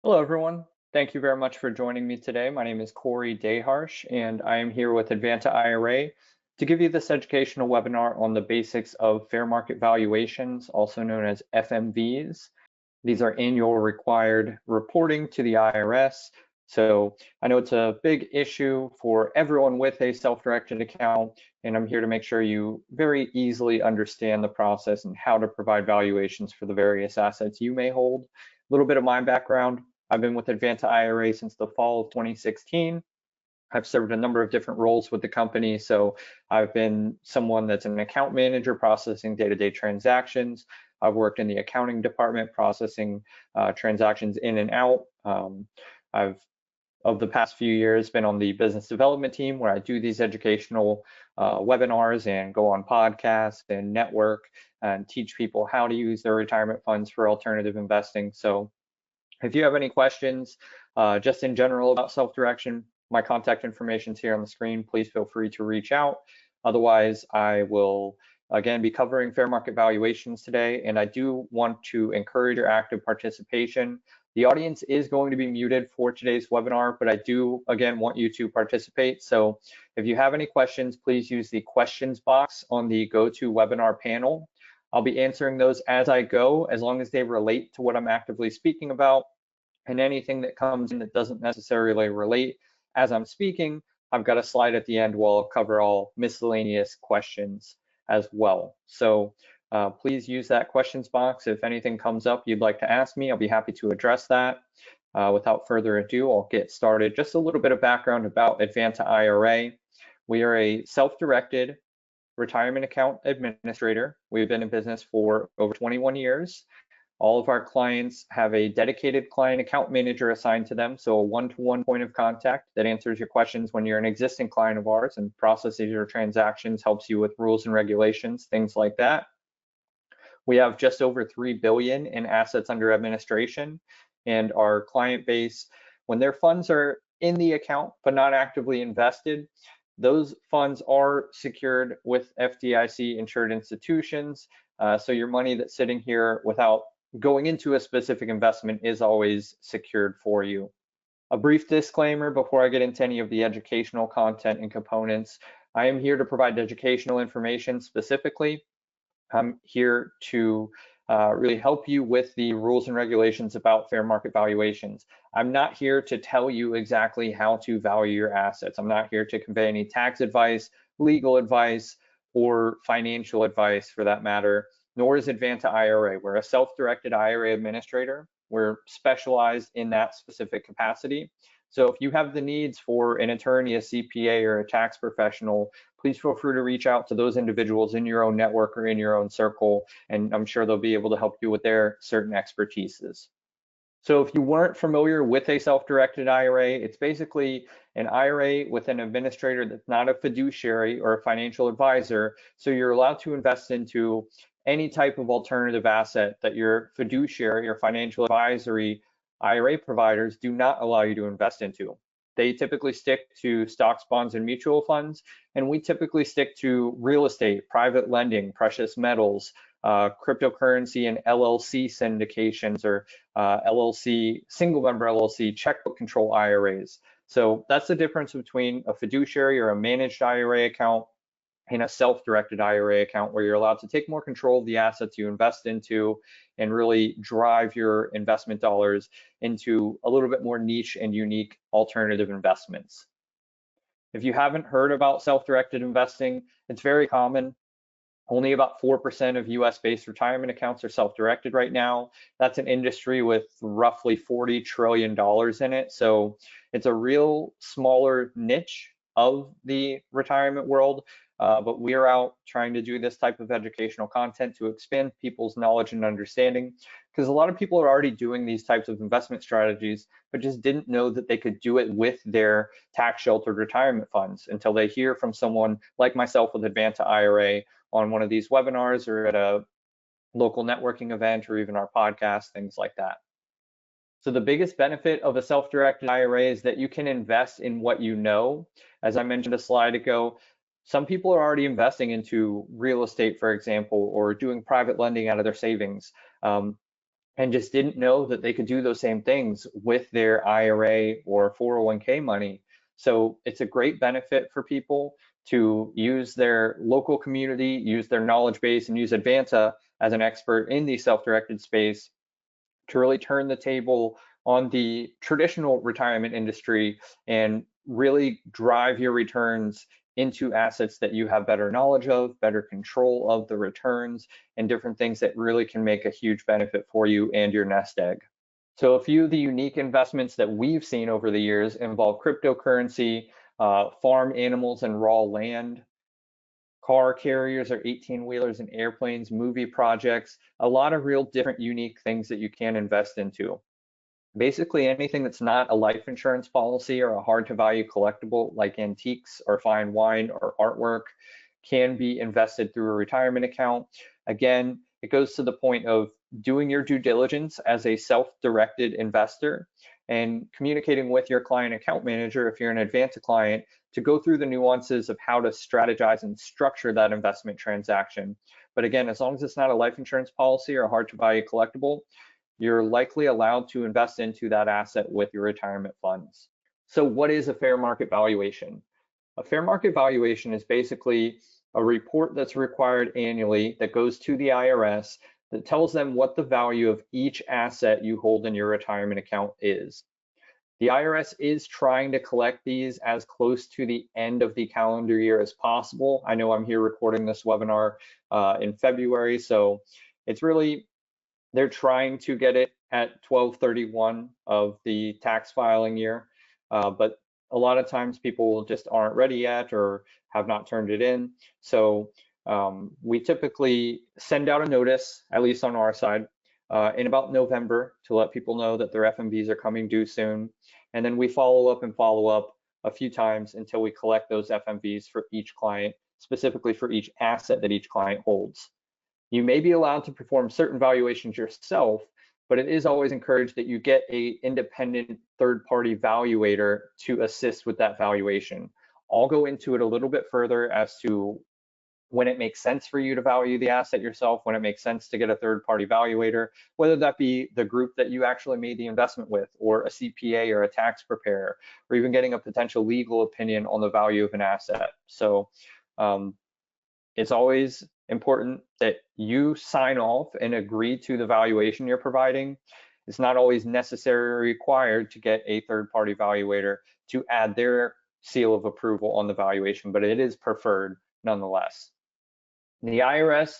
Hello, everyone. Thank you very much for joining me today. My name is Corey Daharsh, and I am here with Advanta IRA to give you this educational webinar on the basics of fair market valuations, also known as FMVs. These are annual required reporting to the IRS. So I know it's a big issue for everyone with a self-directed account, and I'm here to make sure you very easily understand the process and how to provide valuations for the various assets you may hold. A little bit of my background. I've been with Advanta IRA since the fall of 2016. I've served a number of different roles with the company. So I've been someone that's an account manager processing day-to-day transactions. I've worked in the accounting department processing transactions in and out. I've, of the past few years, been on the business development team where I do these educational webinars and go on podcasts and network and teach people how to use their retirement funds for alternative investing. So if you have any questions, just in general about self-direction, my contact information is here on the screen. Please feel free to reach out. Otherwise, I will again be covering fair market valuations today, and I do want to encourage your active participation. The audience is going to be muted for today's webinar, but I do again want you to participate. So if you have any questions, please use the questions box on the GoToWebinar panel. I'll be answering those as I go, as long as they relate to what I'm actively speaking about. And anything that comes in that doesn't necessarily relate as I'm speaking, I've got a slide at the end where I'll cover all miscellaneous questions as well. So please use that questions box. If anything comes up you'd like to ask me, I'll be happy to address that. Without further ado, I'll get started. Just a little bit of background about Advanta IRA. We are a self-directed retirement account administrator. We've been in business for over 21 years. All of our clients have a dedicated client account manager assigned to them, so a one-to-one point of contact that answers your questions when you're an existing client of ours and processes your transactions, helps you with rules and regulations, things like that. We have just over 3 billion in assets under administration, and our client base, when their funds are in the account but not actively invested, those funds are secured with FDIC insured institutions. So your money that's sitting here without going into a specific investment is always secured for you. A brief disclaimer before I get into any of the educational content and components. I am here to provide educational information specifically. I'm here to really help you with the rules and regulations about fair market valuations. I'm not here to tell you exactly how to value your assets. I'm not here to convey any tax advice, legal advice, or financial advice for that matter, nor is Advanta IRA. We're a self-directed IRA administrator. We're specialized in that specific capacity. So if you have the needs for an attorney, a CPA, or a tax professional, please feel free to reach out to those individuals in your own network or in your own circle, and I'm sure they'll be able to help you with their certain expertises. So if you weren't familiar with a self-directed IRA, it's basically an IRA with an administrator that's not a fiduciary or a financial advisor. So you're allowed to invest into any type of alternative asset that your fiduciary or financial advisory IRA providers do not allow you to invest into. They typically stick to stocks, bonds, and mutual funds, and we typically stick to real estate, private lending, precious metals, cryptocurrency, and LLC syndications or LLC, single member LLC, checkbook control IRAs. So that's the difference between a fiduciary or a managed IRA account and a self-directed IRA account, where you're allowed to take more control of the assets you invest into and really drive your investment dollars into a little bit more niche and unique alternative investments. If you haven't heard about self-directed investing, it's very common. Only about 4% of US-based retirement accounts are self-directed right now. That's an industry with roughly $40 trillion in it. So it's a real smaller niche of the retirement world, but we are out trying to do this type of educational content to expand people's knowledge and understanding, because a lot of people are already doing these types of investment strategies, but just didn't know that they could do it with their tax sheltered retirement funds until they hear from someone like myself with Advanta IRA on one of these webinars or at a local networking event or even our podcast, things like that. So the biggest benefit of a self-directed IRA is that you can invest in what you know. As I mentioned a slide ago, some people are already investing into real estate, for example, or doing private lending out of their savings. and just didn't know that they could do those same things with their IRA or 401k money. So it's a great benefit for people to use their local community, use their knowledge base, and use Advanta as an expert in the self-directed space to really turn the table on the traditional retirement industry and really drive your returns into assets that you have better knowledge of, better control of the returns, and different things that really can make a huge benefit for you and your nest egg. So a few of the unique investments that we've seen over the years involve cryptocurrency, farm animals and raw land, car carriers or 18-wheelers and airplanes, movie projects, a lot of real different unique things that you can invest into. Basically anything that's not a life insurance policy or a hard to value collectible like antiques or fine wine or artwork can be invested through a retirement account. Again, it goes to the point of doing your due diligence as a self-directed investor and communicating with your client account manager if you're an Advanta client to go through the nuances of how to strategize and structure that investment transaction. But again, as long as it's not a life insurance policy or a hard to value collectible, you're likely allowed to invest into that asset with your retirement funds. So what is a fair market valuation? A fair market valuation is basically a report that's required annually that goes to the IRS that tells them what the value of each asset you hold in your retirement account is. The IRS is trying to collect these as close to the end of the calendar year as possible. I know I'm here recording this webinar in February, so it's really, they're trying to get it at 12/31 of the tax filing year, but a lot of times people just aren't ready yet or have not turned it in. So we typically send out a notice, at least on our side, in about November to let people know that their FMVs are coming due soon. And then we follow up a few times until we collect those FMVs for each client, specifically for each asset that each client holds. You may be allowed to perform certain valuations yourself, but it is always encouraged that you get an independent third-party valuator to assist with that valuation. I'll go into it a little bit further as to when it makes sense for you to value the asset yourself, when it makes sense to get a third-party valuator, whether that be the group that you actually made the investment with, or a CPA or a tax preparer, or even getting a potential legal opinion on the value of an asset. So it's always important that you sign off and agree to the valuation you're providing. It's not always necessary or required to get a third-party valuator to add their seal of approval on the valuation, but it is preferred nonetheless. The IRS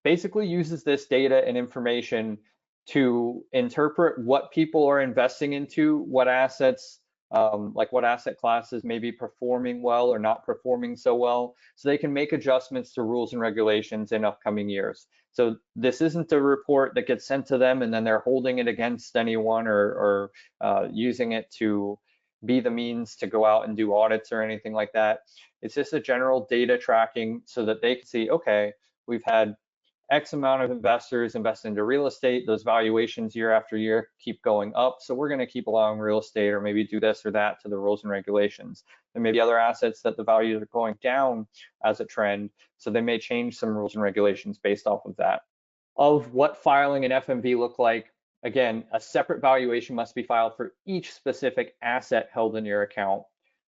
basically uses this data and information to interpret what people are investing into, what assets, like what asset classes may be performing well or not performing so well, so they can make adjustments to rules and regulations in upcoming years. So this isn't a report that gets sent to them and then they're holding it against anyone or using it to be the means to go out and do audits or anything like that. It's just a general data tracking so that they can see, okay, we've had X amount of investors invest into real estate. Those valuations year after year keep going up. So we're going to keep allowing real estate or maybe do this or that to the rules and regulations. There may be other assets that the values are going down as a trend. So they may change some rules and regulations based off of that. Of what filing an FMV look like, again, a separate valuation must be filed for each specific asset held in your account.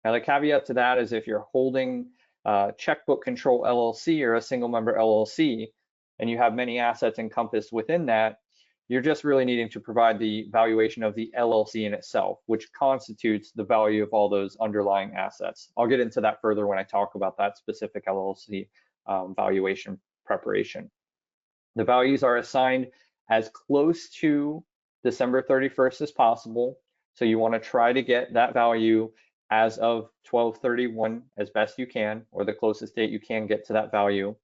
Now, the caveat to that is if you're holding Checkbook Control LLC or a single member LLC, and you have many assets encompassed within that, you're just really needing to provide the valuation of the LLC in itself, which constitutes the value of all those underlying assets. I'll get into that further when I talk about that specific LLC valuation preparation. The values are assigned as close to December 31st as possible. So you want to try to get that value as of 12/31 as best you can, or the closest date you can get to that value.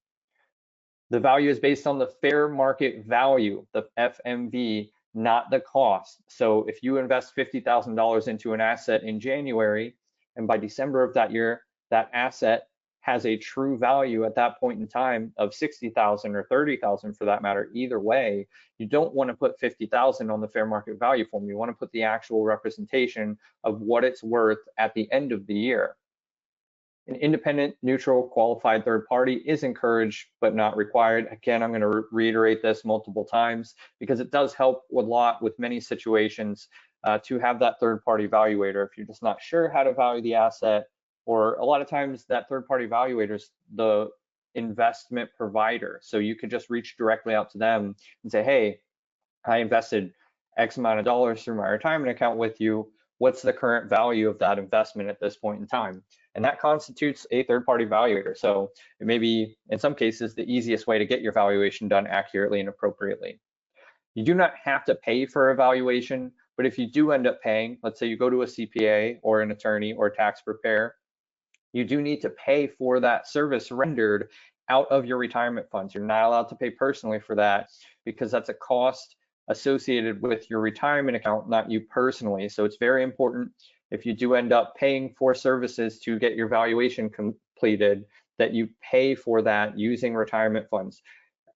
The value is based on the fair market value, the FMV, not the cost. So if you invest $50,000 into an asset in January, and by December of that year, that asset has a true value at that point in time of 60,000 or 30,000 for that matter, either way, you don't want to put 50,000 on the fair market value form. You want to put the actual representation of what it's worth at the end of the year. An independent, neutral, qualified third party is encouraged but not required. Again, I'm going to reiterate this multiple times because it does help a lot with many situations to have that third party evaluator if you're just not sure how to value the asset, or a lot of times that third party evaluator is the investment provider. So you could just reach directly out to them and say, hey, I invested X amount of dollars through my retirement account with you. What's the current value of that investment at this point in time? And that constitutes a third-party evaluator. So it may be, in some cases, the easiest way to get your valuation done accurately and appropriately. You do not have to pay for a valuation, but if you do end up paying, let's say you go to a CPA or an attorney or a tax preparer, you do need to pay for that service rendered out of your retirement funds. You're not allowed to pay personally for that because that's a cost associated with your retirement account, not you personally. So it's very important if you do end up paying for services to get your valuation completed, that you pay for that using retirement funds.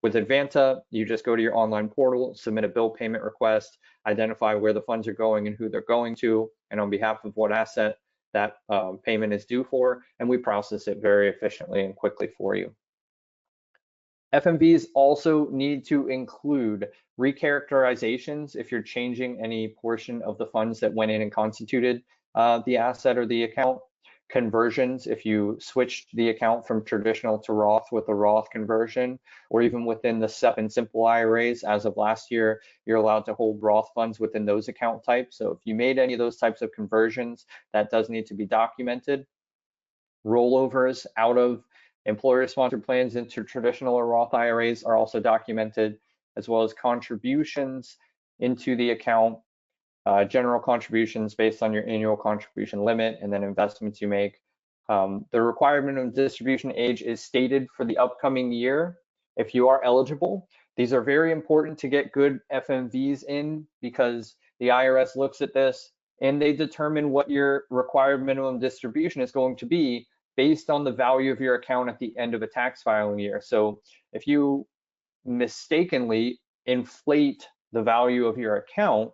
With Advanta, you just go to your online portal, submit a bill payment request, identify where the funds are going and who they're going to, and on behalf of what asset that payment is due for, and we process it very efficiently and quickly for you. FMVs also need to include recharacterizations if you're changing any portion of the funds that went in and constituted the asset or the account. Conversions, if you switched the account from traditional to Roth with a Roth conversion, or even within the SEP and simple IRAs, as of last year, you're allowed to hold Roth funds within those account types. So if you made any of those types of conversions, that does need to be documented. Rollovers out of employer-sponsored plans into traditional or Roth IRAs are also documented, as well as contributions into the account, general contributions based on your annual contribution limit, and then investments you make. The required minimum distribution age is stated for the upcoming year if you are eligible. These are very important to get good FMVs in because the IRS looks at this and they determine what your required minimum distribution is going to be based on the value of your account at the end of a tax filing year. So if you mistakenly inflate the value of your account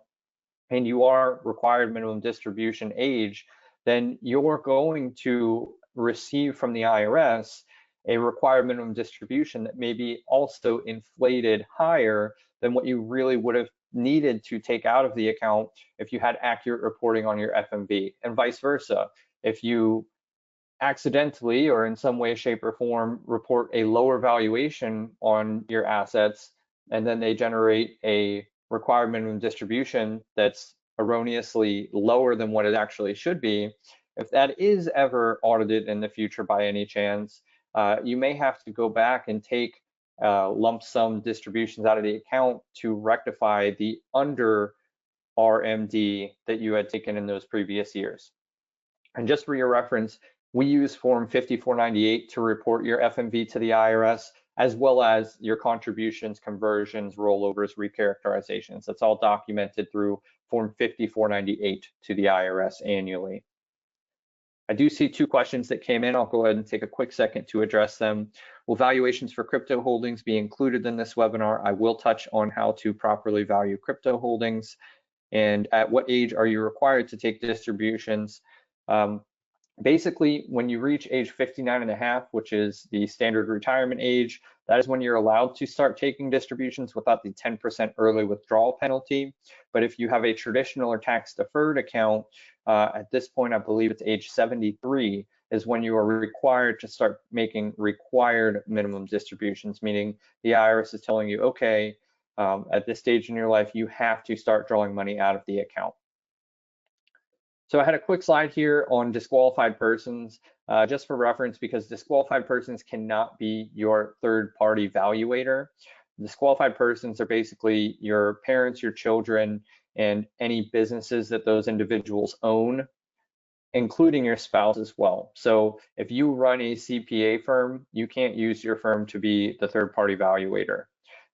and you are required minimum distribution age, then you're going to receive from the IRS a required minimum distribution that may be also inflated higher than what you really would have needed to take out of the account if you had accurate reporting on your FMV, and vice versa. If you accidentally or in some way, shape, or form report a lower valuation on your assets, and then they generate a required minimum distribution that's erroneously lower than what it actually should be, if that is ever audited in the future by any chance, you may have to go back and take lump sum distributions out of the account to rectify the under RMD that you had taken in those previous years. And just for your reference, we use Form 5498 to report your FMV to the IRS, as well as your contributions, conversions, rollovers, recharacterizations. That's all documented through Form 5498 to the IRS annually. I do see two questions that came in. I'll go ahead and take a quick second to address them. Will valuations for crypto holdings be included in this webinar? I will touch on how to properly value crypto holdings and at what age are you required to take distributions. Basically, when you reach age 59 and a half, which is the standard retirement age, that is when you're allowed to start taking distributions without the 10% early withdrawal penalty. But if you have a traditional or tax deferred account, at this point, I believe it's age 73 is when you are required to start making required minimum distributions, meaning the IRS is telling you, okay, at this stage in your life, you have to start drawing money out of the account. So I had a quick slide here on disqualified persons, just for reference, because disqualified persons cannot be your third-party valuator. Disqualified persons are basically your parents, your children, and any businesses that those individuals own, including your spouse as well. So if you run a CPA firm, you can't use your firm to be the third-party valuator.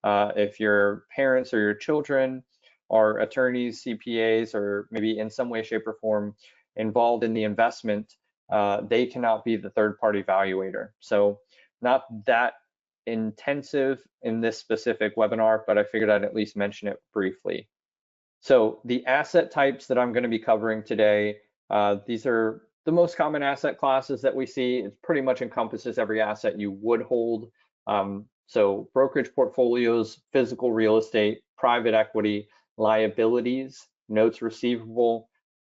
If your parents or your children are attorneys, CPAs, or maybe in some way, shape, or form involved in the investment, they cannot be the third-party valuator. So not that intensive in this specific webinar, but I figured I'd at least mention it briefly. So the asset types that I'm going to be covering today, these are the most common asset classes that we see, it pretty much encompasses every asset you would hold. So brokerage portfolios, physical real estate, private equity, liabilities, notes receivable,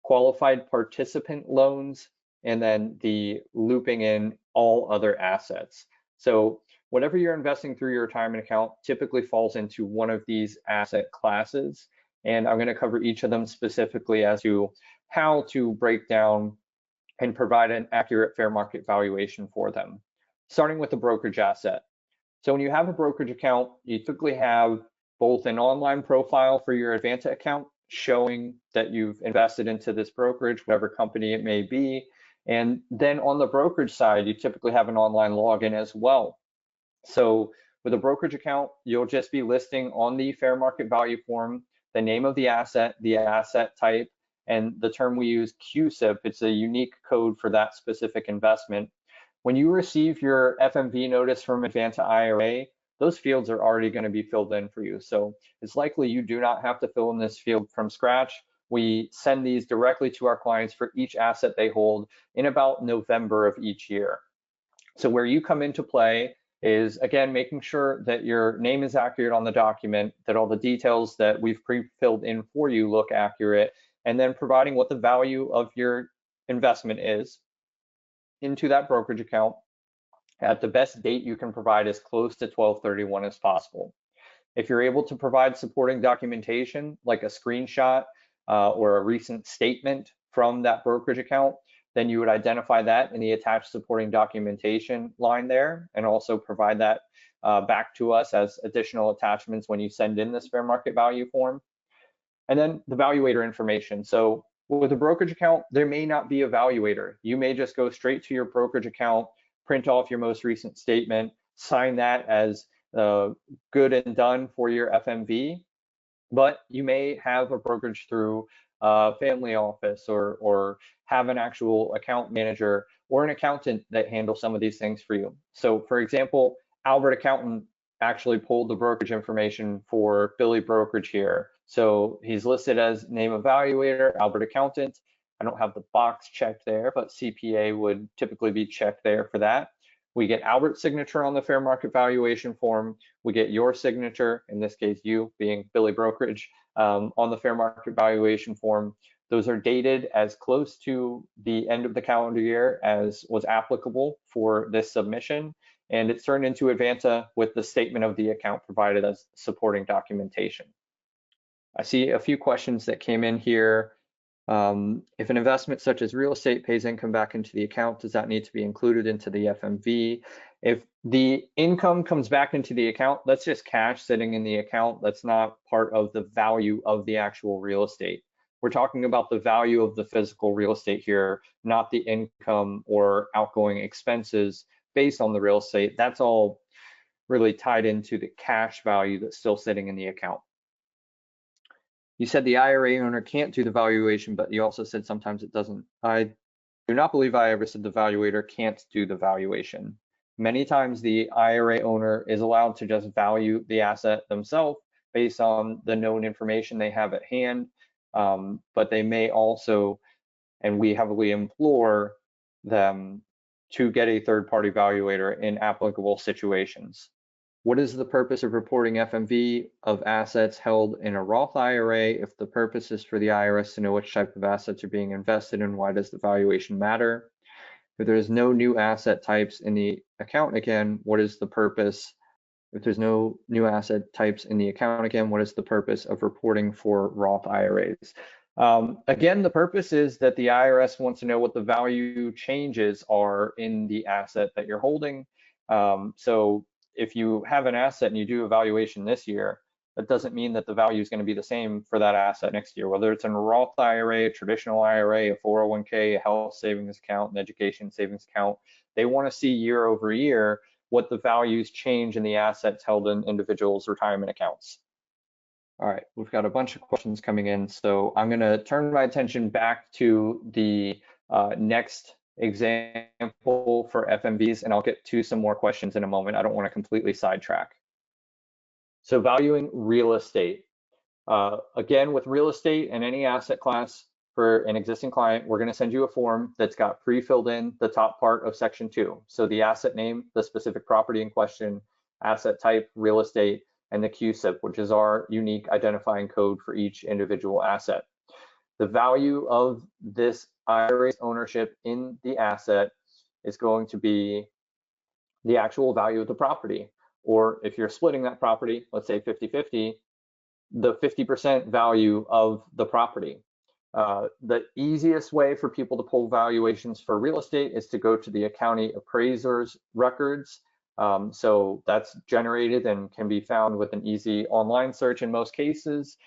qualified participant loans, and then the looping in all other assets. So whatever you're investing through your retirement account typically falls into one of these asset classes. And I'm going to cover each of them specifically as to how to break down and provide an accurate fair market valuation for them. Starting with the brokerage asset. So when you have a brokerage account, you typically have both an online profile for your Advanta account showing that you've invested into this brokerage, whatever company it may be. And then on the brokerage side, you typically have an online login as well. So with a brokerage account, you'll just be listing on the fair market value form the name of the asset type, and the term we use, QSIP. It's a unique code for that specific investment. When you receive your FMV notice from Advanta IRA, those fields are already going to be filled in for you. So it's likely you do not have to fill in this field from scratch. We send these directly to our clients for each asset they hold in about November of each year. So where you come into play is, again, making sure that your name is accurate on the document, that all the details that we've pre-filled in for you look accurate, and then providing what the value of your investment is into that brokerage account at the best date you can provide as close to 12/31 as possible. If you're able to provide supporting documentation like a screenshot or a recent statement from that brokerage account, then you would identify that in the attached supporting documentation line there, and also provide that back to us as additional attachments when you send in this fair market value form. And then the valuator information. So with a brokerage account, there may not be a valuator. You may just go straight to your brokerage account, print off your most recent statement, sign that as good and done for your FMV, but you may have a brokerage through a family office or have an actual account manager or an accountant that handles some of these things for you. So for example, Albert Accountant actually pulled the brokerage information for Billy Brokerage here. So he's listed as name evaluator, Albert Accountant. I don't have the box checked there, but CPA would typically be checked there for that. We get Albert's signature on the fair market valuation form. We get your signature, in this case, you being Billy Brokerage, on the fair market valuation form. Those are dated as close to the end of the calendar year as was applicable for this submission. And it's turned into Advanta with the statement of the account provided as supporting documentation. I see a few questions that came in here. If an investment such as real estate pays income back into the account, does that need to be included into the FMV? If the income comes back into the account, that's just cash sitting in the account. That's not part of the value of the actual real estate. We're talking about the value of the physical real estate here, not the income or outgoing expenses based on the real estate. That's all really tied into the cash value that's still sitting in the account. You said the IRA owner can't do the valuation, but you also said sometimes it doesn't. I do not believe I ever said the valuator can't do the valuation. Many times the IRA owner is allowed to just value the asset themselves based on the known information they have at hand, but they may also, and we heavily implore them to get a third-party valuator in applicable situations. What is the purpose of reporting FMV of assets held in a Roth IRA if the purpose is for the IRS to know which type of assets are being invested in? Why does the valuation matter? If there's no new asset types in the account again, what is the purpose? If there's no new asset types in the account again, what is the purpose of reporting for Roth IRAs? Again, the purpose is that the IRS wants to know what the value changes are in the asset that you're holding. So if you have an asset and you do a valuation this year, that doesn't mean that the value is going to be the same for that asset next year, whether it's in a Roth IRA, a traditional IRA, a 401k, a health savings account, an education savings account. They want to see year over year what the values change in the assets held in individuals' retirement accounts. All right, we've got a bunch of questions coming in, so I'm going to turn my attention back to the next example for FMVs, and I'll get to some more questions in a moment. I don't want to completely sidetrack. So valuing real estate. Again, with real estate and any asset class, for an existing client, we're going to send you a form that's got pre-filled in the top part of section 2. So the asset name, the specific property in question, asset type, real estate, and the QSIP, which is our unique identifying code for each individual asset. The value of this IRA's ownership in the asset is going to be the actual value of the property. Or if you're splitting that property, let's say 50-50, the 50% value of the property. The easiest way for people to pull valuations for real estate is to go to the county appraiser's records. So that's generated and can be found with an easy online search in most cases.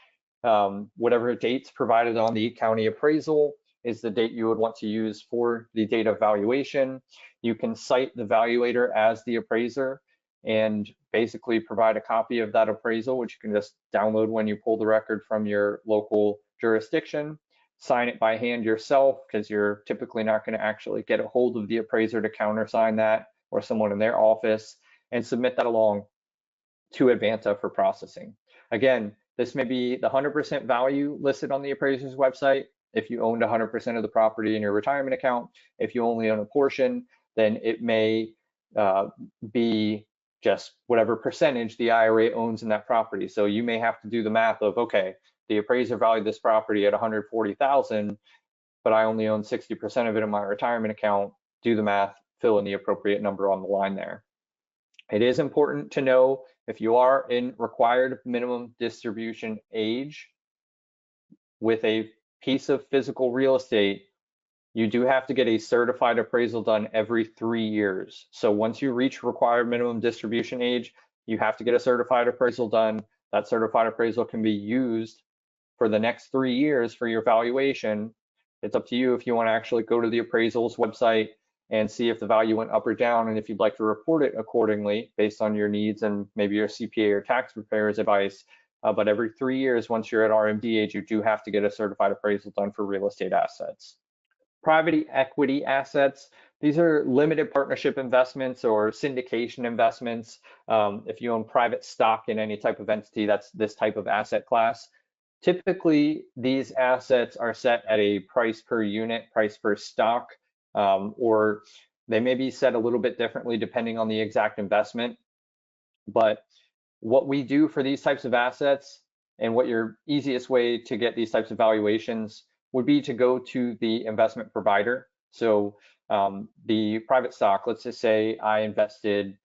Whatever dates provided on the county appraisal is the date you would want to use for the date of valuation. You can cite the valuator as the appraiser and basically provide a copy of that appraisal, which you can just download when you pull the record from your local jurisdiction. Sign it by hand yourself, because you're typically not going to actually get a hold of the appraiser to countersign that, or someone in their office, and submit that along to Advanta for processing. Again, this may be the 100% value listed on the appraiser's website if you owned 100% of the property in your retirement account. If you only own a portion, then it may be just whatever percentage the IRA owns in that property. So you may have to do the math of, okay, the appraiser valued this property at 140,000, but I only own 60% of it in my retirement account. Do the math, fill in the appropriate number on the line there. It is important to know if you are in required minimum distribution age with a piece of physical real estate, you do have to get a certified appraisal done every 3 years. So once you reach required minimum distribution age, you have to get a certified appraisal done. That certified appraisal can be used for the next 3 years for your valuation. It's up to you if you want to actually go to the appraisal's website and see if the value went up or down, and if you'd like to report it accordingly based on your needs and maybe your CPA or tax preparer's advice. But every 3 years, once you're at RMD age, you do have to get a certified appraisal done for real estate assets. Private equity assets, these are limited partnership investments or syndication investments. If you own private stock in any type of entity, that's this type of asset class. Typically, these assets are set at a price per unit, price per stock, or they may be set a little bit differently depending on the exact investment. But what we do for these types of assets, and what your easiest way to get these types of valuations would be to go to the investment provider. So the private stock, let's just say I invested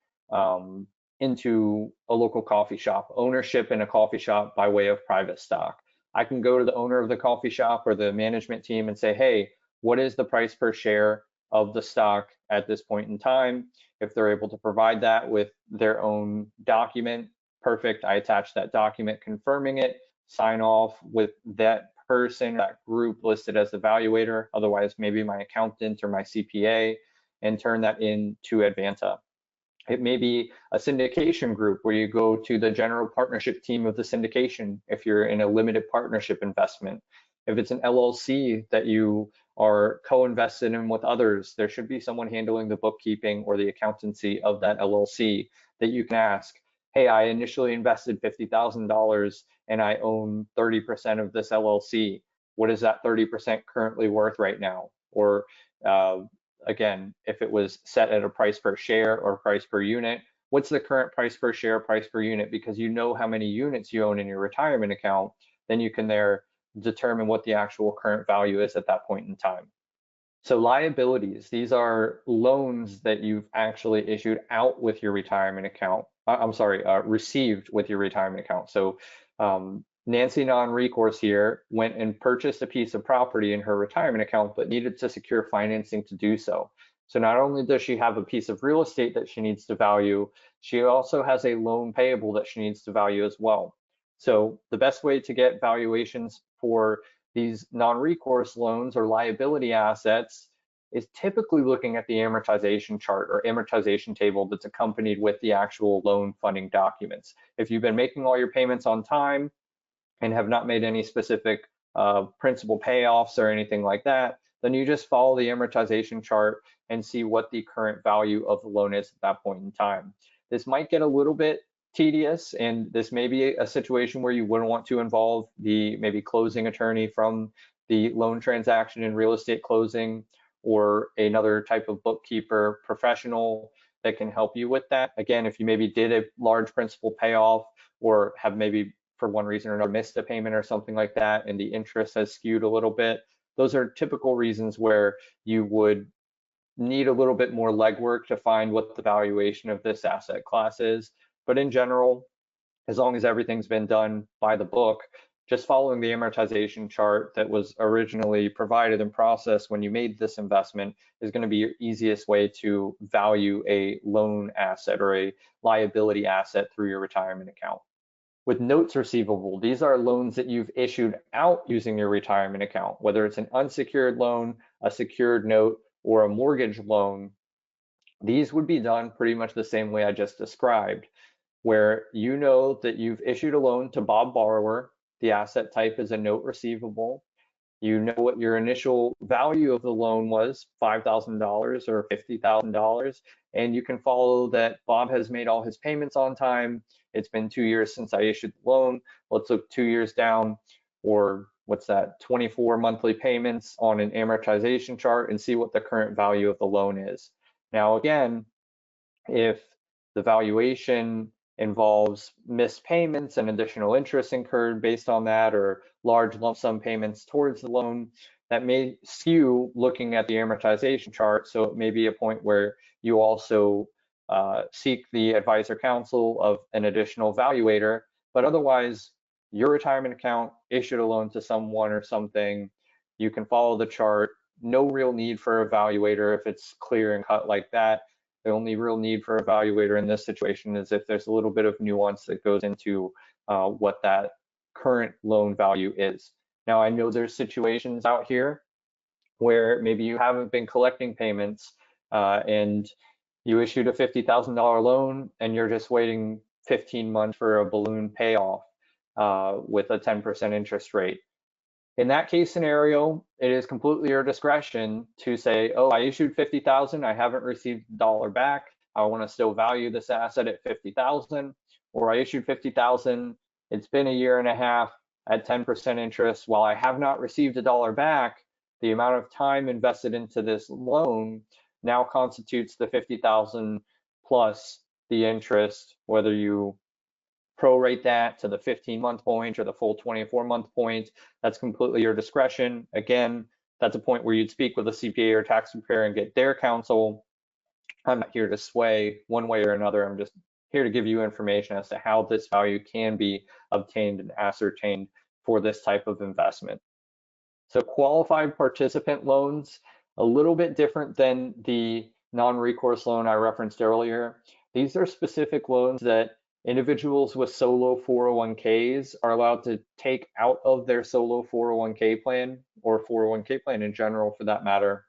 into a local coffee shop, ownership in a coffee shop by way of private stock. I can go to the owner of the coffee shop or the management team and say, hey, what is the price per share of the stock at this point in time? If they're able to provide that with their own document, perfect. I attach that document confirming it, sign off with that person, that group listed as the valuator, otherwise maybe my accountant or my CPA, and turn that in to Advanta. It may be a syndication group where you go to the general partnership team of the syndication if you're in a limited partnership investment. If it's an LLC that you are co-invested in with others, there should be someone handling the bookkeeping or the accountancy of that LLC that you can ask, hey, I initially invested $50,000 and I own 30% of this LLC. What is that 30% currently worth right now? Or again, if it was set at a price per share or price per unit, what's the current price per share, price per unit? Because you know how many units you own in your retirement account, then you can there determine what the actual current value is at that point in time. So liabilities, these are loans that you've actually issued out with your retirement account. Received with your retirement account. So Nancy non-recourse here went and purchased a piece of property in her retirement account, but needed to secure financing to do so. So not only does she have a piece of real estate that she needs to value, she also has a loan payable that she needs to value as well. So the best way to get valuations for these non-recourse loans or liability assets is typically looking at the amortization chart or amortization table that's accompanied with the actual loan funding documents. If you've been making all your payments on time and have not made any specific principal payoffs or anything like that, then you just follow the amortization chart and see what the current value of the loan is at that point in time. This might get a little bit tedious, and this may be a situation where you wouldn't want to involve the maybe closing attorney from the loan transaction and real estate closing, or another type of bookkeeper professional that can help you with that. Again, if you maybe did a large principal payoff or have maybe for one reason or another missed a payment or something like that, and the interest has skewed a little bit, those are typical reasons where you would need a little bit more legwork to find what the valuation of this asset class is. But in general, as long as everything's been done by the book, just following the amortization chart that was originally provided and processed when you made this investment is going to be your easiest way to value a loan asset or a liability asset through your retirement account. With notes receivable, these are loans that you've issued out using your retirement account, whether it's an unsecured loan, a secured note, or a mortgage loan. These would be done pretty much the same way I just described, where you know that you've issued a loan to Bob Borrower, the asset type is a note receivable. You know what your initial value of the loan was, $5,000 or $50,000, and you can follow that Bob has made all his payments on time. It's been 2 years since I issued the loan. Let's look 2 years down, or what's that, 24 monthly payments on an amortization chart and see what the current value of the loan is. Now, again, if the valuation involves missed payments and additional interest incurred based on that, or large lump sum payments towards the loan, that may skew looking at the amortization chart. So it may be a point where you also seek the advice or counsel of an additional valuator, but otherwise your retirement account issued a loan to someone or something, you can follow the chart. No real need for a valuator if it's clear and cut like that. The only real need for a valuator in this situation is if there's a little bit of nuance that goes into what that current loan value is. Now, I know there's situations out here where maybe you haven't been collecting payments and you issued a $50,000 loan and you're just waiting 15 months for a balloon payoff with a 10% interest rate. In that case scenario, it is completely your discretion to say, oh, I issued 50,000, I haven't received a dollar back. I want to still value this asset at 50,000, or I issued 50,000, it's been a year and a half at 10% interest. While I have not received a dollar back, the amount of time invested into this loan now constitutes the 50,000 plus the interest, whether you prorate that to the 15-month point or the full 24-month point. That's completely your discretion. Again, that's a point where you'd speak with a CPA or tax preparer and get their counsel. I'm not here to sway one way or another. I'm just here to give you information as to how this value can be obtained and ascertained for this type of investment. So qualified participant loans, a little bit different than the non-recourse loan I referenced earlier. These are specific loans that individuals with solo 401ks are allowed to take out of their solo 401k plan, or 401k plan in general for that matter.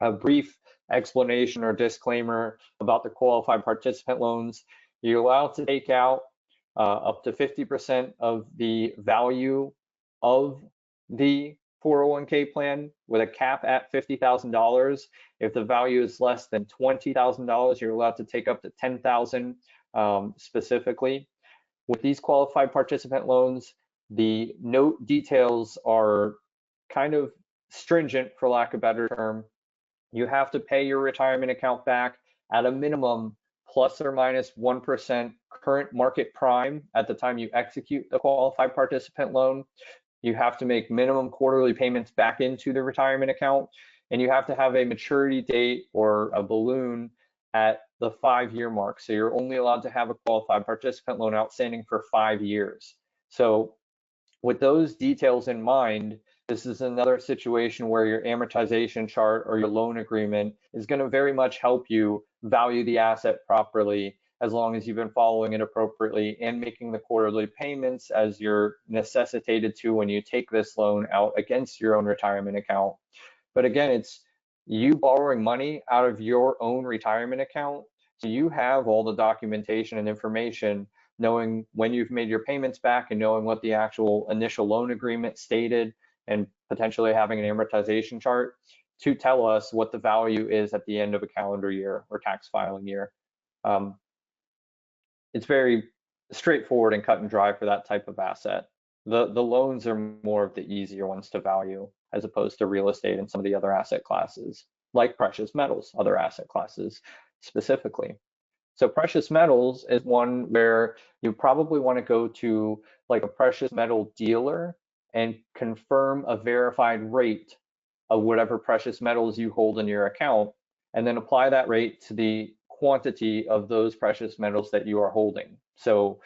A brief explanation or disclaimer about the qualified participant loans. You're allowed to take out up to 50% of the value of the 401k plan with a cap at $50,000. If the value is less than $20,000, you're allowed to take up to $10,000 specifically. With these qualified participant loans, the note details are kind of stringent, for lack of a better term. You have to pay your retirement account back at a minimum plus or minus 1% current market prime at the time you execute the qualified participant loan. You have to make minimum quarterly payments back into the retirement account, and you have to have a maturity date or a balloon at the 5-year mark. So you're only allowed to have a qualified participant loan outstanding for 5 years. So with those details in mind, this is another situation where your amortization chart or your loan agreement is going to very much help you value the asset properly, as long as you've been following it appropriately and making the quarterly payments as you're necessitated to when you take this loan out against your own retirement account. But again, it's you borrowing money out of your own retirement account. So you have all the documentation and information, knowing when you've made your payments back and knowing what the actual initial loan agreement stated, and potentially having an amortization chart to tell us what the value is at the end of a calendar year or tax filing year. It's very straightforward and cut and dry for that type of asset. The loans are more of the easier ones to value as opposed to real estate and some of the other asset classes, like precious metals, other asset classes specifically. So precious metals is one where you probably want to go to like a precious metal dealer and confirm a verified rate of whatever precious metals you hold in your account, and then apply that rate to the quantity of those precious metals that you are holding. So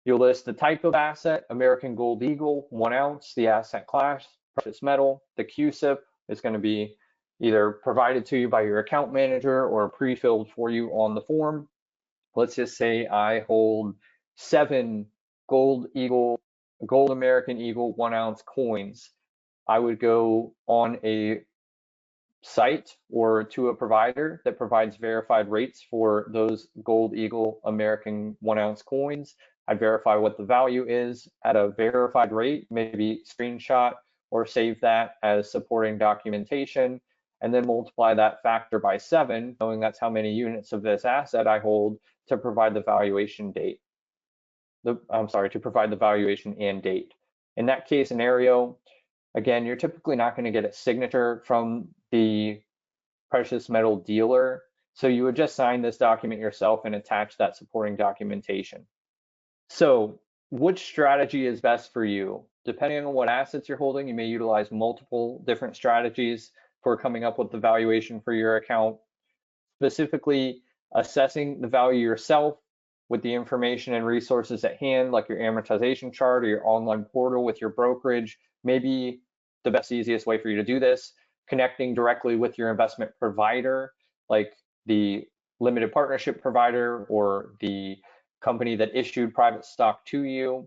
you'll list the type of asset, American Gold Eagle, 1 ounce, the asset class, precious metal. The QSIP is going to be either provided to you by your account manager or pre-filled for you on the form. Let's just say I hold 7 Gold American Eagle 1 ounce coins. I would go on a site or to a provider that provides verified rates for those Gold Eagle American 1 ounce coins. I'd verify what the value is at a verified rate, maybe screenshot or save that as supporting documentation, and then multiply that factor by 7, knowing that's how many units of this asset I hold to provide the valuation date. To provide the valuation and date. In that case scenario, again, you're typically not going to get a signature from the precious metal dealer, so you would just sign this document yourself and attach that supporting documentation. So which strategy is best for you? Depending on what assets you're holding, you may utilize multiple different strategies for coming up with the valuation for your account. Specifically, assessing the value yourself with the information and resources at hand, like your amortization chart or your online portal with your brokerage, may be the best, easiest way for you to do this. Connecting directly with your investment provider, like the limited partnership provider or the company that issued private stock to you.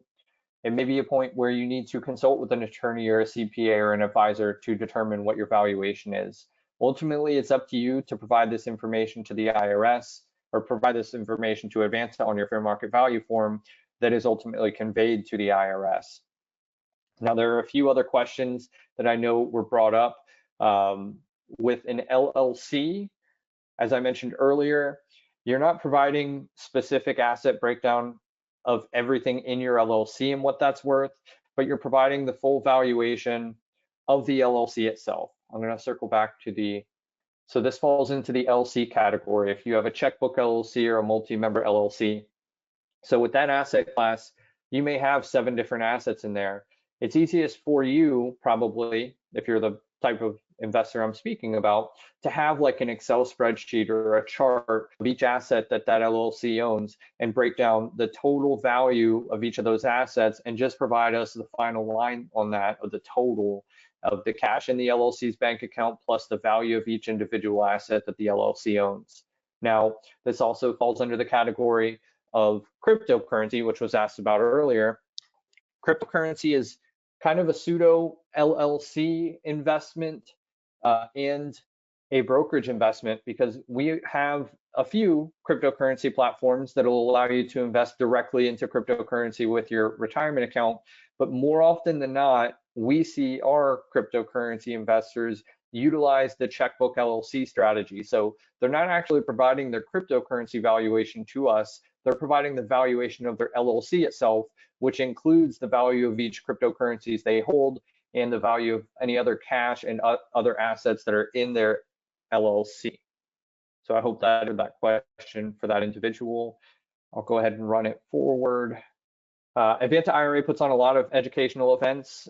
It may be a point where you need to consult with an attorney or a CPA or an advisor to determine what your valuation is. Ultimately, it's up to you to provide this information to the IRS or provide this information to Advanta on your fair market value form that is ultimately conveyed to the IRS. Now, there are a few other questions that I know were brought up. With an LLC, as I mentioned earlier, you're not providing specific asset breakdown of everything in your LLC and what that's worth, but you're providing the full valuation of the LLC itself. I'm going to circle back to so this falls into the LC category if you have a checkbook LLC or a multi-member LLC. So with that asset class, you may have 7 different assets in there. It's easiest for you, probably, if you're the type of investor I'm speaking about, to have like an Excel spreadsheet or a chart of each asset that LLC owns and break down the total value of each of those assets and just provide us the final line on that of the total of the cash in the LLC's bank account plus the value of each individual asset that the LLC owns. Now, this also falls under the category of cryptocurrency, which was asked about earlier. Cryptocurrency is kind of a pseudo LLC investment and a brokerage investment, because we have a few cryptocurrency platforms that will allow you to invest directly into cryptocurrency with your retirement account. But more often than not, we see our cryptocurrency investors utilize the checkbook LLC strategy. So they're not actually providing their cryptocurrency valuation to us. They're providing the valuation of their LLC itself, which includes the value of each cryptocurrencies they hold and the value of any other cash and other assets that are in their LLC. So I hope that answered that question for that individual. I'll go ahead and run it forward. Advanta IRA puts on a lot of educational events.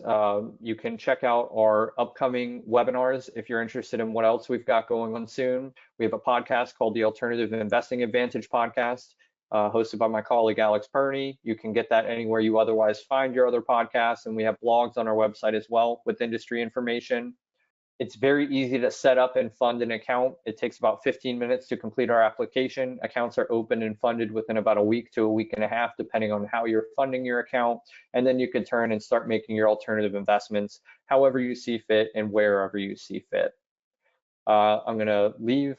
You can check out our upcoming webinars if you're interested in what else we've got going on soon. We have a podcast called the Alternative Investing Advantage Podcast, hosted by my colleague Alex Perney. You can get that anywhere you otherwise find your other podcasts, and we have blogs on our website as well with industry information. It's very easy to set up and fund an account. It takes about 15 minutes to complete our application. Accounts are open and funded within about a week to a week and a half, depending on how you're funding your account. And then you can turn and start making your alternative investments however you see fit and wherever you see fit. I'm going to leave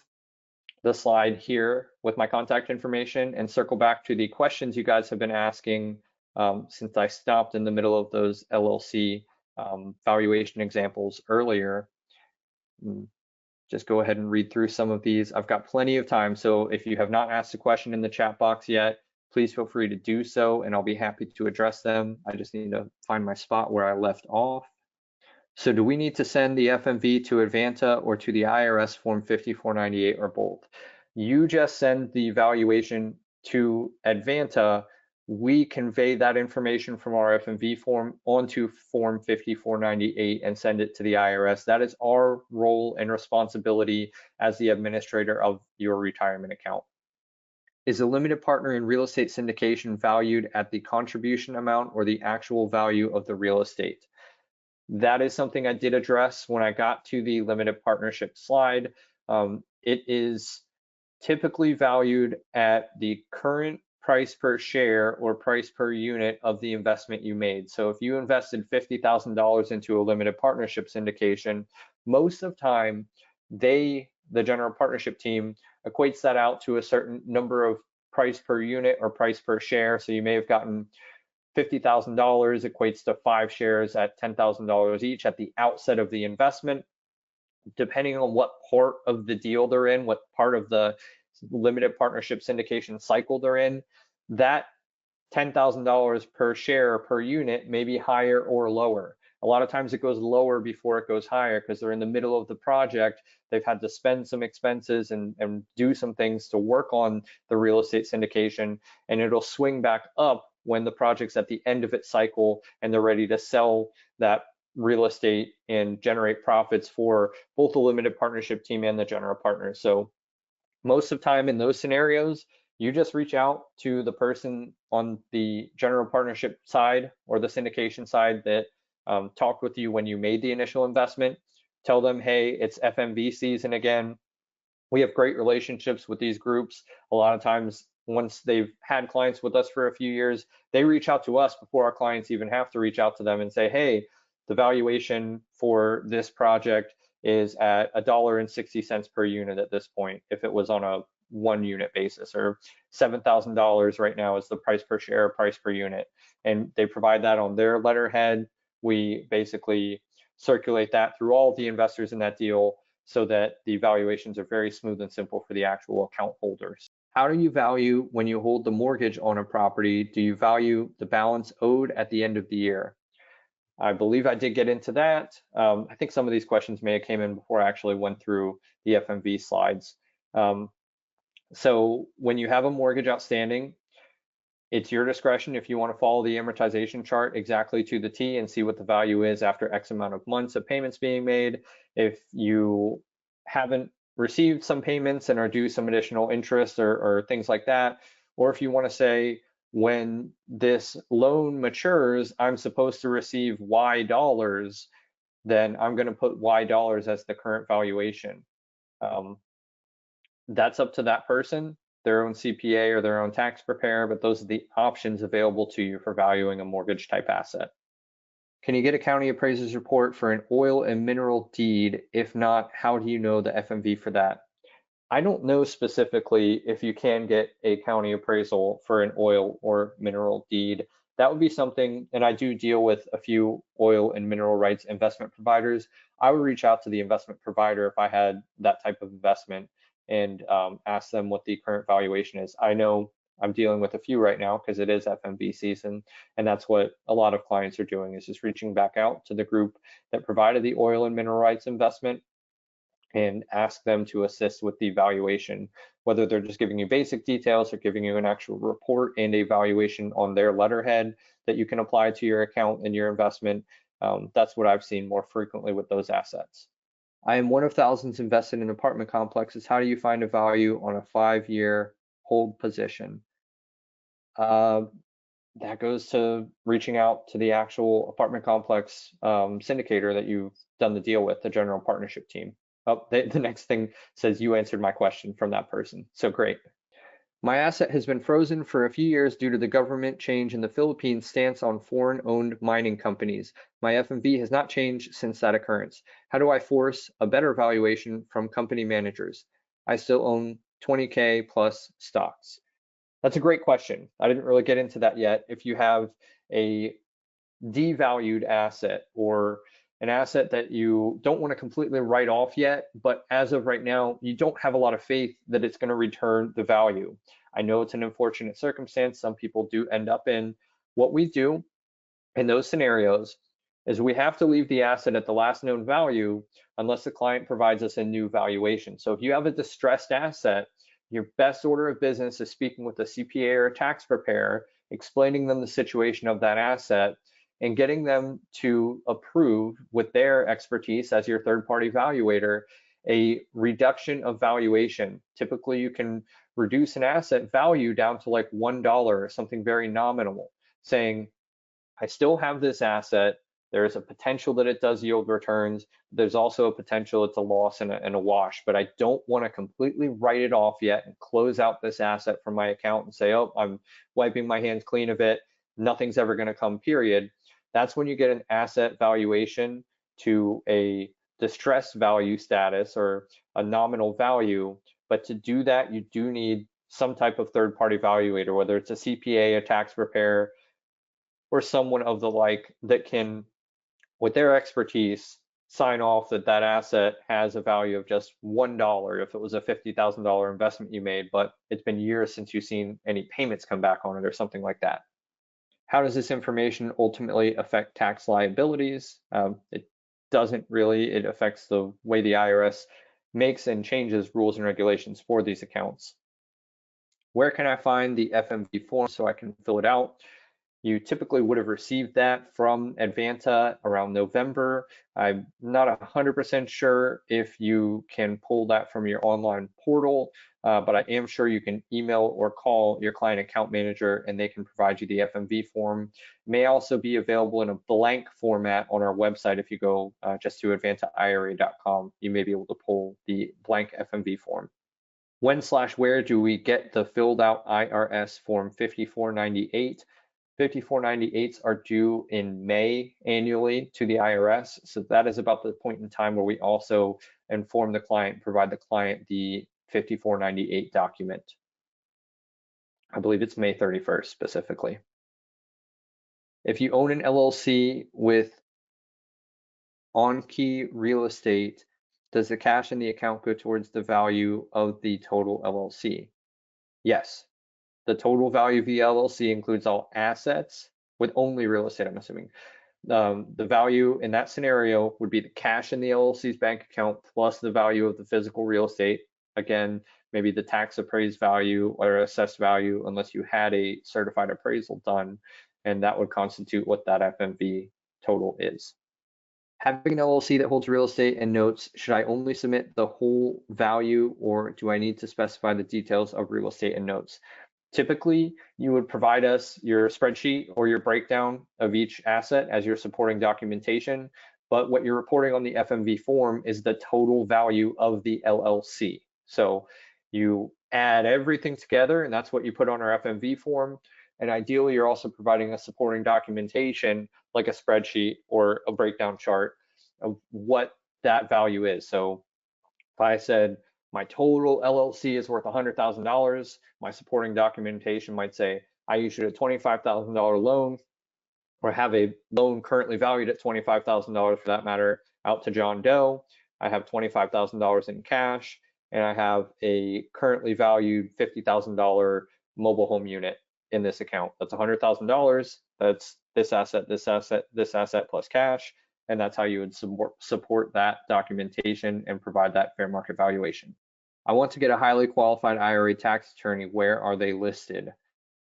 the slide here with my contact information and circle back to the questions you guys have been asking since I stopped in the middle of those LLC valuation examples earlier. Just go ahead and read through some of these. I've got plenty of time, so if you have not asked a question in the chat box yet, please feel free to do so, and I'll be happy to address them. I just need to find my spot where I left off. So do we need to send the FMV to Advanta or to the IRS Form 5498 or both? You just send the valuation to Advanta. We convey that information from our FMV form onto Form 5498 and send it to the IRS. That is our role and responsibility as the administrator of your retirement account. Is a limited partner in real estate syndication valued at the contribution amount or the actual value of the real estate? That is something I did address when I got to the limited partnership slide. It is typically valued at the current price per share or price per unit of the investment you made. So if you invested $50,000 into a limited partnership syndication, most of the time the general partnership team equates that out to a certain number of price per unit or price per share. So you may have gotten $50,000 equates to 5 shares at $10,000 each at the outset of the investment. Depending on what part of the deal they're in, what part of the limited partnership syndication cycle they're in, that $10,000 per share or per unit may be higher or lower. A lot of times it goes lower before it goes higher because they're in the middle of the project. They've had to spend some expenses and do some things to work on the real estate syndication, and it'll swing back up when the project's at the end of its cycle and they're ready to sell that real estate and generate profits for both the limited partnership team and the general partner. So most of the time in those scenarios, you just reach out to the person on the general partnership side or the syndication side that talked with you when you made the initial investment. Tell them, hey, it's FMV season again. We have great relationships with these groups. A lot of times, once they've had clients with us for a few years, they reach out to us before our clients even have to reach out to them and say, hey, the valuation for this project is at $1.60 per unit at this point, if it was on a 1 unit basis, or $7,000 right now is the price per share, price per unit. And they provide that on their letterhead. We basically circulate that through all of the investors in that deal so that the valuations are very smooth and simple for the actual account holders. How do you value when you hold the mortgage on a property? Do you value the balance owed at the end of the year? I believe I did get into that. I think some of these questions may have came in before I actually went through the FMV slides. So when you have a mortgage outstanding, it's your discretion if you want to follow the amortization chart exactly to the T and see what the value is after X amount of months of payments being made. If you haven't received some payments and are due some additional interest or things like that, or if you want to say, when this loan matures, I'm supposed to receive Y dollars, then I'm going to put Y dollars as the current valuation. That's up to that person, their own CPA or their own tax preparer, but those are the options available to you for valuing a mortgage type asset. Can you get a county appraiser's report for an oil and mineral deed? If not, how do you know the FMV for that? I don't know specifically if you can get a county appraisal for an oil or mineral deed. That would be something, and I do deal with a few oil and mineral rights investment providers. I would reach out to the investment provider if I had that type of investment and ask them what the current valuation is. I know I'm dealing with a few right now because it is FMV season, and that's what a lot of clients are doing, is just reaching back out to the group that provided the oil and mineral rights investment and ask them to assist with the valuation, whether they're just giving you basic details or giving you an actual report and a valuation on their letterhead that you can apply to your account and your investment. That's what I've seen more frequently with those assets. I am one of thousands invested in apartment complexes. How do you find a value on a 5-year hold position? That goes to reaching out to the actual apartment complex syndicator that you've done the deal with, the general partnership team. Oh, the next thing says you answered my question from that person. So great. My asset has been frozen for a few years due to the government change in the Philippines' stance on foreign-owned mining companies. My FMV has not changed since that occurrence. How do I force a better valuation from company managers? I still own 20K plus stocks. That's a great question. I didn't really get into that yet. If you have a devalued asset or an asset that you don't want to completely write off yet, but as of right now, you don't have a lot of faith that it's going to return the value, I know it's an unfortunate circumstance some people do end up in. What we do in those scenarios is we have to leave the asset at the last known value unless the client provides us a new valuation. So if you have a distressed asset, your best order of business is speaking with a CPA or a tax preparer, explaining them the situation of that asset and getting them to approve with their expertise as your third-party valuator a reduction of valuation. Typically, you can reduce an asset value down to like $1 or something very nominal, saying, I still have this asset. There's a potential that it does yield returns. There's also a potential it's a loss and a wash, but I don't want to completely write it off yet and close out this asset from my account and say, oh, I'm wiping my hands clean of it. Nothing's ever going to come, period. That's when you get an asset valuation to a distressed value status or a nominal value. But to do that, you do need some type of third-party valuator, whether it's a CPA, a tax preparer, or someone of the like that can, with their expertise, sign off that that asset has a value of just $1 if it was a $50,000 investment you made, but it's been years since you've seen any payments come back on it or something like that. How does this information ultimately affect tax liabilities? It doesn't really. It affects the way the IRS makes and changes rules and regulations for these accounts. Where can I find the FMV form so I can fill it out? You typically would have received that from Advanta around November. I'm not 100% sure if you can pull that from your online portal, but I am sure you can email or call your client account manager and they can provide you the FMV form. It may also be available in a blank format on our website. If you go just to advantaira.com, you may be able to pull the blank FMV form. When/where do we get the filled out IRS form 5498? 5498s are due in May annually to the IRS. So that is about the point in time where we also inform the client, provide the client the 5498 document. I believe it's May 31st specifically. If you own an LLC with on-key real estate, does the cash in the account go towards the value of the total LLC? Yes. The total value of the LLC includes all assets with only real estate, I'm assuming. The value in that scenario would be the cash in the LLC's bank account plus the value of the physical real estate. Again, maybe the tax appraised value or assessed value unless you had a certified appraisal done, and that would constitute what that FMV total is. Having an LLC that holds real estate and notes, should I only submit the whole value or do I need to specify the details of real estate and notes? Typically, you would provide us your spreadsheet or your breakdown of each asset as your supporting documentation, but what you're reporting on the FMV form is the total value of the LLC. So you add everything together and that's what you put on our FMV form. And ideally, you're also providing a supporting documentation like a spreadsheet or a breakdown chart of what that value is. So if I said, my total LLC is worth $100,000. My supporting documentation might say I issued a $25,000 loan or have a loan currently valued at $25,000 for that matter out to John Doe. I have $25,000 in cash and I have a currently valued $50,000 mobile home unit in this account. That's $100,000. That's this asset, this asset, this asset plus cash. And that's how you would support that documentation and provide that fair market valuation. I want to get a highly qualified IRA tax attorney. Where are they listed?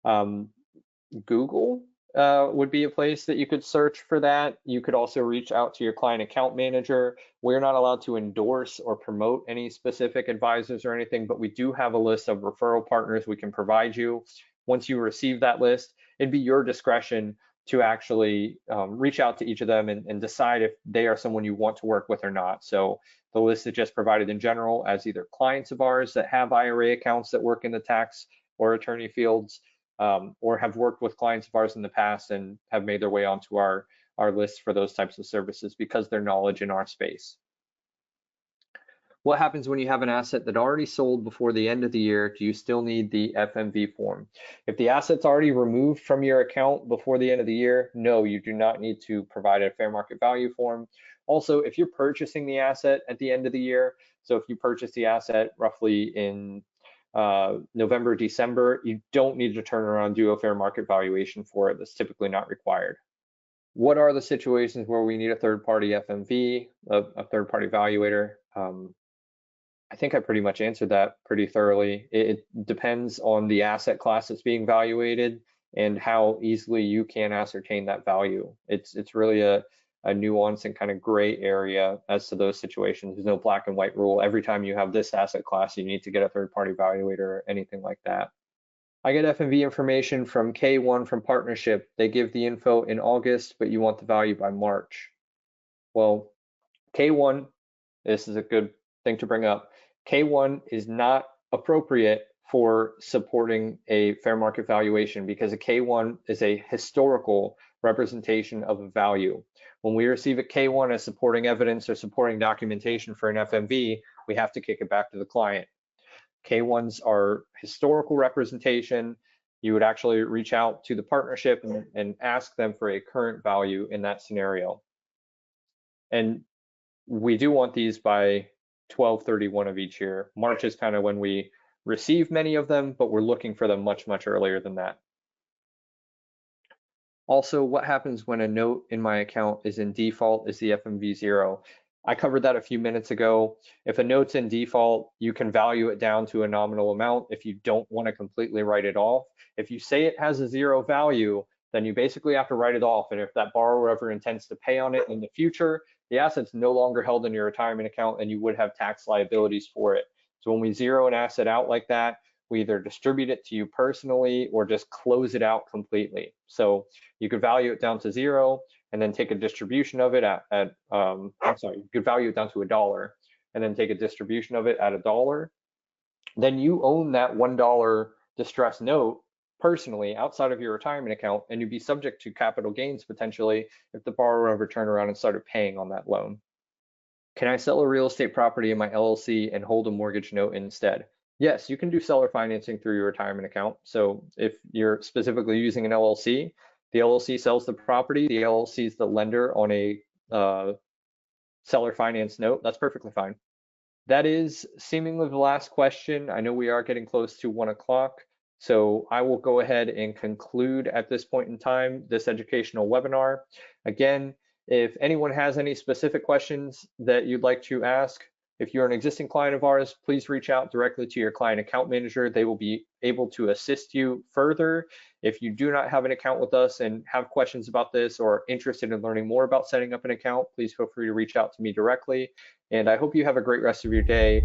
Google would be a place that you could search for that. You could also reach out to your client account manager. We're not allowed to endorse or promote any specific advisors or anything, but we do have a list of referral partners we can provide you. Once you receive that list, it'd be your discretion to actually reach out to each of them and decide if they are someone you want to work with or not. So the list is just provided in general as either clients of ours that have IRA accounts that work in the tax or attorney fields, or have worked with clients of ours in the past and have made their way onto our list for those types of services because their knowledge in our space. What happens when you have an asset that already sold before the end of the year? Do you still need the FMV form? If the asset's already removed from your account before the end of the year, no, you do not need to provide a fair market value form. Also, if you're purchasing the asset at the end of the year, so if you purchase the asset roughly in November, December, you don't need to turn around and do a fair market valuation for it. That's typically not required. What are the situations where we need a third-party FMV, a third-party valuator? I think I pretty much answered that pretty thoroughly. It depends on the asset class that's being valuated and how easily you can ascertain that value. It's really a nuance and kind of gray area as to those situations. There's no black and white rule. Every time you have this asset class, you need to get a third-party valuator or anything like that. I get FMV information from K1 from partnership. They give the info in August, but you want the value by March. Well, K1, this is a good thing to bring up. K1 is not appropriate for supporting a fair market valuation because a K1 is a historical representation of a value. When we receive a K1 as supporting evidence or supporting documentation for an FMV, we have to kick it back to the client. K1s are historical representation. You would actually reach out to the partnership and ask them for a current value in that scenario. And we do want these by 12/31 of each year. March is kind of when we receive many of them, but we're looking for them much, much earlier than that. Also, what happens when a note in my account is in default is the FMV 0. I covered that a few minutes ago. If a note's in default, you can value it down to a nominal amount if you don't want to completely write it off. If you say it has a 0 value, then you basically have to write it off. And if that borrower ever intends to pay on it in the future, the asset's no longer held in your retirement account and you would have tax liabilities for it. So when we zero an asset out like that, we either distribute it to you personally or just close it out completely. So you could value it down to 0 and then take a distribution of it you could value it down to $1 and then take a distribution of it at $1. Then you own that $1 distressed note personally outside of your retirement account, and you'd be subject to capital gains potentially if the borrower ever turned around and started paying on that loan. Can I sell a real estate property in my LLC and hold a mortgage note instead? Yes, you can do seller financing through your retirement account. So if you're specifically using an LLC, the LLC sells the property, the LLC is the lender on a seller finance note. That's perfectly fine. That is seemingly the last question. I know we are getting close to 1 o'clock, so I will go ahead and conclude at this point in time this educational webinar. Again, if anyone has any specific questions that you'd like to ask, if you're an existing client of ours, please reach out directly to your client account manager. They will be able to assist you further. If you do not have an account with us and have questions about this or are interested in learning more about setting up an account, please feel free to reach out to me directly. And I hope you have a great rest of your day.